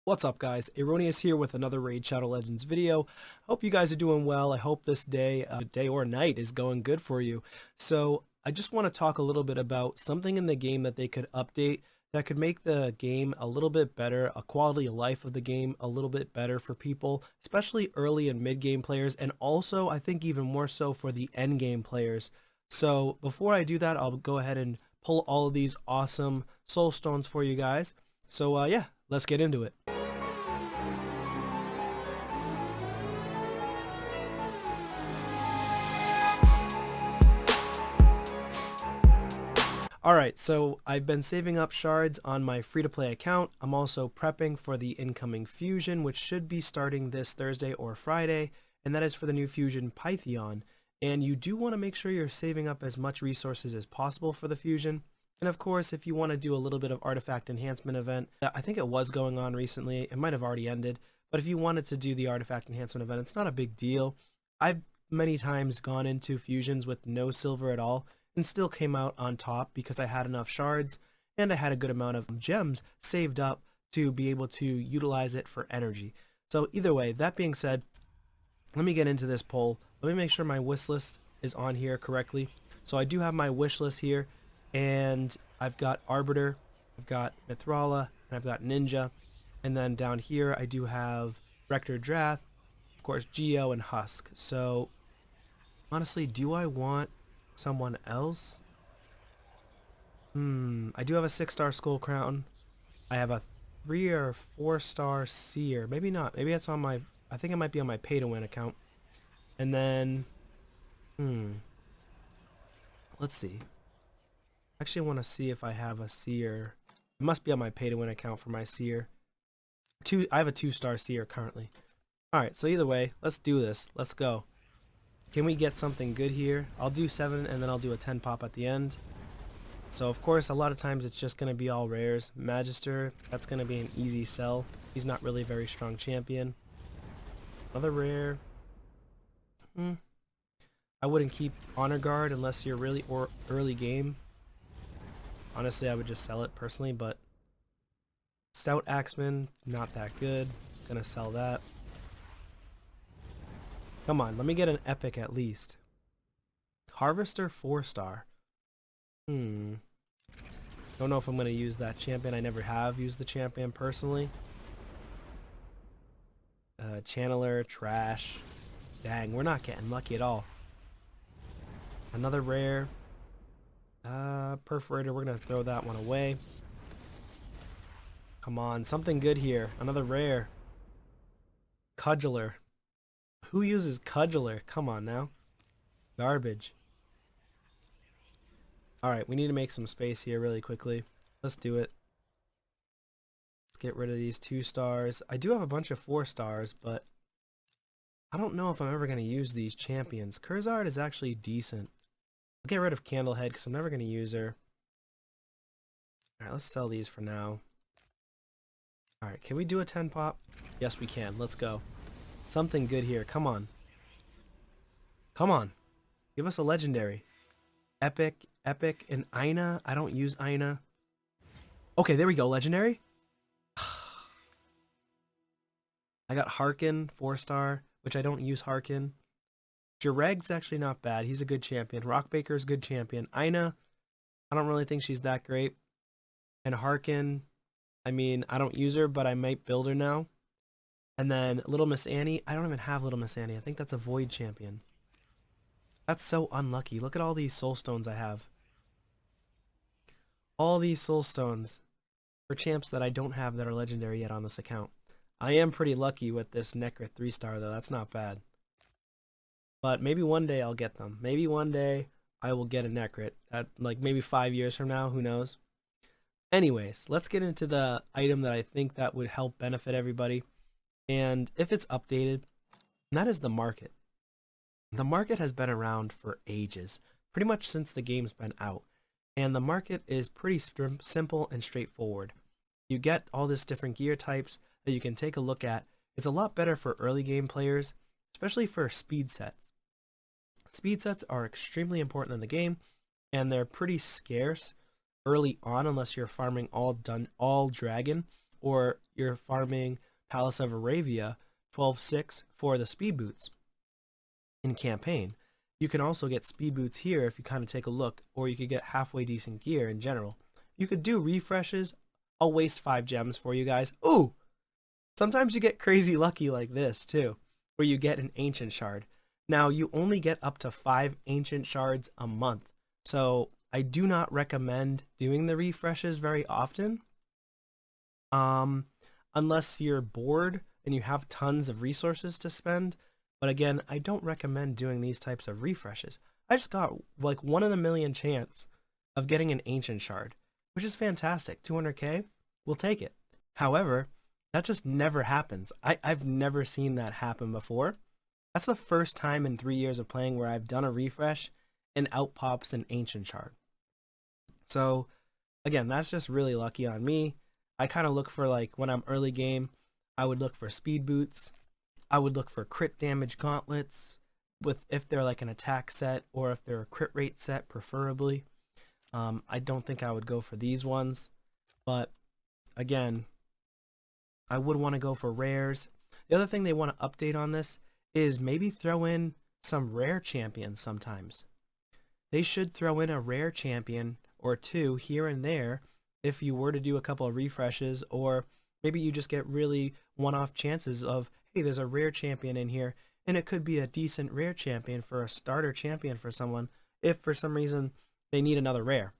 What's up, guys? Aroneous here with another Raid Shadow Legends video. Hope you guys are doing well. I hope this day or night is going good for you. So I just want to talk a little bit about something in the game that they could update that could make the game a little bit better, a quality of life of the game a little bit better for people, especially early and mid game players, and also I think even more so for the end game players. So before I do that, I'll go ahead and pull all of these awesome soul stones for you guys. So yeah, let's get into it. Alright, so I've been saving up shards on my free-to-play account. I'm also prepping for the incoming fusion, which should be starting this Thursday or Friday, and that is for the new fusion Pythion. And you do want to make sure you're saving up as much resources as possible for the fusion. And of course, if you want to do a little bit of artifact enhancement event, I think it was going on recently, it might have already ended, but if you wanted to do the artifact enhancement event, it's not a big deal. I've many times gone into fusions with no silver at all, and still came out on top because I had enough shards and I had a good amount of gems saved up to be able to utilize it for energy. So either way, that being said, let me get into this poll. Let me make sure my wish list is on here correctly. So I do have my wish list here, and I've got Arbiter, I've got Mithrala, and I've got Ninja. And then down here I do have Rector Drath, of course Geo, and Husk. So honestly, do I want someone else? I do have a 6-star Skull Crown. I have a 3 or 4-star Seer. Maybe not. Maybe it's on my, I think it might be on my pay to win account. And then, let's see. Actually, I want to see if I have a Seer. It must be on my pay to win account for my Seer. I have a 2-star Seer currently. Alright, so either way, let's do this. Let's go. Can we get something good here? I'll do 7 and then I'll do a 10 pop at the end. So of course a lot of times it's just going to be all rares. Magister, that's going to be an easy sell. He's not really a very strong champion. Another rare. I wouldn't keep Honor Guard unless you're really early game. Honestly, I would just sell it personally, but Stout Axeman, not that good. Gonna sell that. Come on, let me get an epic at least. Harvester 4-star. Don't know if I'm going to use that champion. I never have used the champion personally. Channeler, trash. Dang, we're not getting lucky at all. Another rare. Perforator, we're going to throw that one away. Come on, something good here. Another rare. Cudgeler. Who uses Cudgeler? Come on now. Garbage. Alright, we need to make some space here really quickly. Let's do it. Let's get rid of these 2-stars. I do have a bunch of 4-stars, but I don't know if I'm ever going to use these champions. Curzard is actually decent. I'll get rid of Candlehead because I'm never going to use her. Alright, let's sell these for now. Alright, can we do a 10 pop? Yes, we can. Let's go. Something good here. Come on. Come on. Give us a legendary. Epic, and Ina. I don't use Ina. Okay, there we go. Legendary. I got Harkin, 4-star, which I don't use Harkin. Jareg's actually not bad. He's a good champion. Rockbaker's a good champion. Ina, I don't really think she's that great. And Harkin, I mean, I don't use her, but I might build her now. And then Little Miss Annie. I don't even have Little Miss Annie. I think that's a Void champion. That's so unlucky. Look at all these soul stones I have. All these soul stones for champs that I don't have that are legendary yet on this account. I am pretty lucky with this Necrit 3-star though. That's not bad. But maybe one day I'll get them. Maybe one day I will get a Necrit. At like maybe 5 years from now. Who knows? Anyways, let's get into the item that I think that would help benefit everybody. And if it's updated, and that is the market. The market has been around for ages, pretty much since the game's been out. And the market is pretty simple and straightforward. You get all this different gear types that you can take a look at. It's a lot better for early game players, especially for speed sets. Speed sets are extremely important in the game, and they're pretty scarce early on unless you're farming all dragon. or you're farming Palace of Aravia 12-6 for the speed boots in campaign. You can also get speed boots here if you kind of take a look, or you could get halfway decent gear in general. You could do refreshes. I'll waste 5 gems for you guys. Ooh! Sometimes you get crazy lucky like this too, where you get an ancient shard. Now you only get up to 5 ancient shards a month, so I do not recommend doing the refreshes very often. Unless you're bored and you have tons of resources to spend. But again, I don't recommend doing these types of refreshes. I just got like 1 in a million chance of getting an ancient shard, which is fantastic. 200k, we'll take it. However, that just never happens. I've never seen that happen before. That's the first time in 3 years of playing where I've done a refresh and out pops an ancient shard. So again, that's just really lucky on me. I kind of look for, like, when I'm early game, I would look for speed boots. I would look for crit damage gauntlets, if they're like an attack set or if they're a crit rate set, preferably. I don't think I would go for these ones, but again, I would want to go for rares. The other thing they want to update on this is maybe throw in some rare champions sometimes. They should throw in a rare champion or 2 here and there if you were to do a couple of refreshes, or maybe you just get really one-off chances of, hey, there's a rare champion in here, and it could be a decent rare champion for a starter champion for someone if for some reason they need another rare.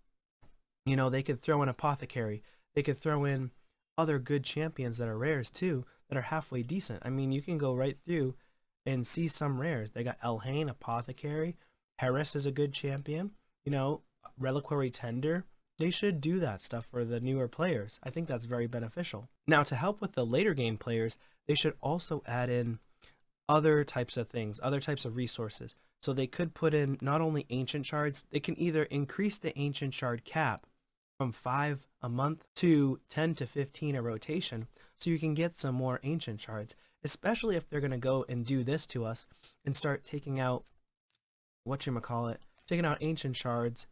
You know, they could throw in Apothecary. They could throw in other good champions that are rares too, that are halfway decent. I mean, you can go right through and see some rares. They got Elhain, Apothecary. Harris is a good champion. You know, Reliquary Tender. They should do that stuff for the newer players. I think that's very beneficial. Now, to help with the later game players, they should also add in other types of things, other types of resources. So they could put in not only ancient shards, they can either increase the ancient shard cap from 5 a month to 10 to 15 a rotation, so you can get some more ancient shards, especially if they're going to go and do this to us and start taking out, taking out ancient shards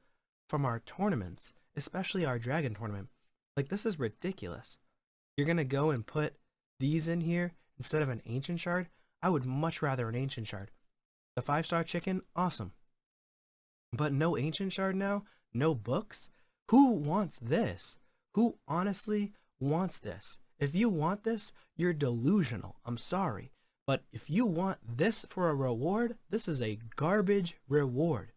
from our tournaments, especially our dragon tournament. Like, this is ridiculous. You're going to go and put these in here instead of an ancient shard? I would much rather an ancient shard. The 5-star chicken, awesome. But no ancient shard now? No books? Who wants this? Who honestly wants this? If you want this, you're delusional. I'm sorry. But if you want this for a reward, this is a garbage reward.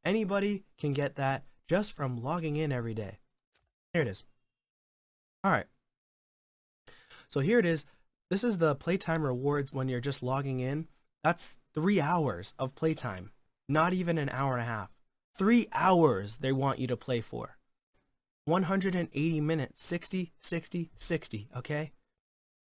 Anybody can get that just from logging in every day. Here it is. Alright. So here it is. This is the playtime rewards when you're just logging in. That's 3 hours of playtime. Not even an hour and a half. 3 hours they want you to play for. 180 minutes. 60, 60, 60. Okay?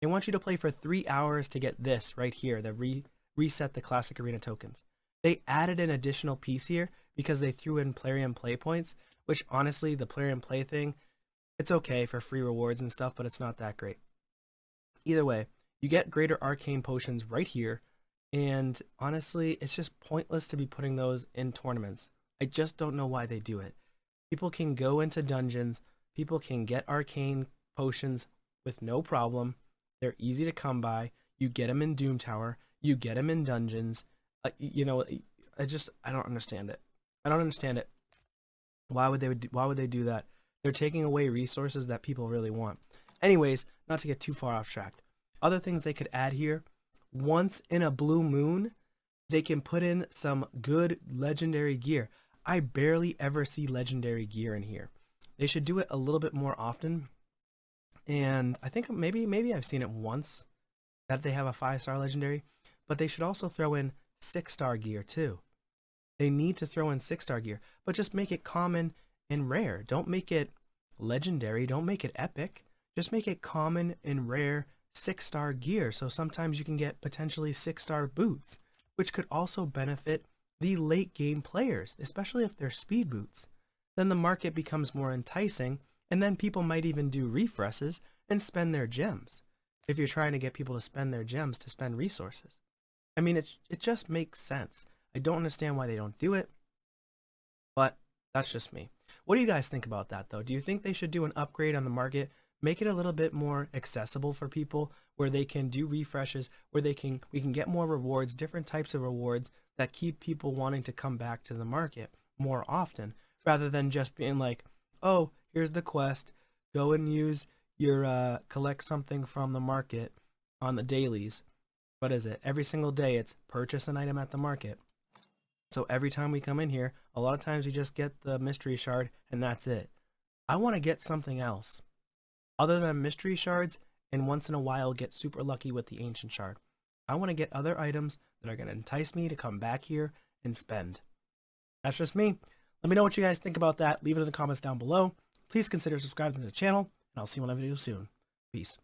They want you to play for 3 hours to get this right here. The reset the classic arena tokens. They added an additional piece here because they threw in Plarium play points, which honestly, the Plarium play thing, it's okay for free rewards and stuff, but it's not that great. Either way, you get greater arcane potions right here, and honestly, it's just pointless to be putting those in tournaments. I just don't know why they do it. People can go into dungeons, people can get arcane potions with no problem. They're easy to come by. You get them in Doom Tower, you get them in dungeons. You know, I don't understand it. I don't understand it. Why would they do that? They're taking away resources that people really want. Anyways, not to get too far off track. Other things they could add here. Once in a blue moon, they can put in some good legendary gear. I barely ever see legendary gear in here. They should do it a little bit more often. And I think maybe I've seen it once that they have a 5-star legendary, but they should also throw in 6-star gear too. They need to throw in 6-star gear, but just make it common and rare. Don't make it legendary. Don't make it epic. Just make it common and rare 6-star gear. So sometimes you can get potentially 6-star boots, which could also benefit the late game players, especially if they're speed boots. Then the market becomes more enticing, and then people might even do refreshes and spend their gems. If you're trying to get people to spend their gems to spend resources. I mean, it just makes sense. I don't understand why they don't do it, but that's just me. What do you guys think about that, though? Do you think they should do an upgrade on the market? make it a little bit more accessible for people where they can do refreshes, where we can get more rewards, different types of rewards that keep people wanting to come back to the market more often, rather than just being like, oh, here's the quest, go and use your collect something from the market on the dailies. What is it? Every single day it's purchase an item at the market. So every time we come in here, a lot of times we just get the mystery shard and that's it. I want to get something else other than mystery shards, and once in a while get super lucky with the ancient shard. I want to get other items that are going to entice me to come back here and spend. That's just me. Let me know what you guys think about that. Leave it in the comments down below. Please consider subscribing to the channel, and I'll see you on a video soon. Peace.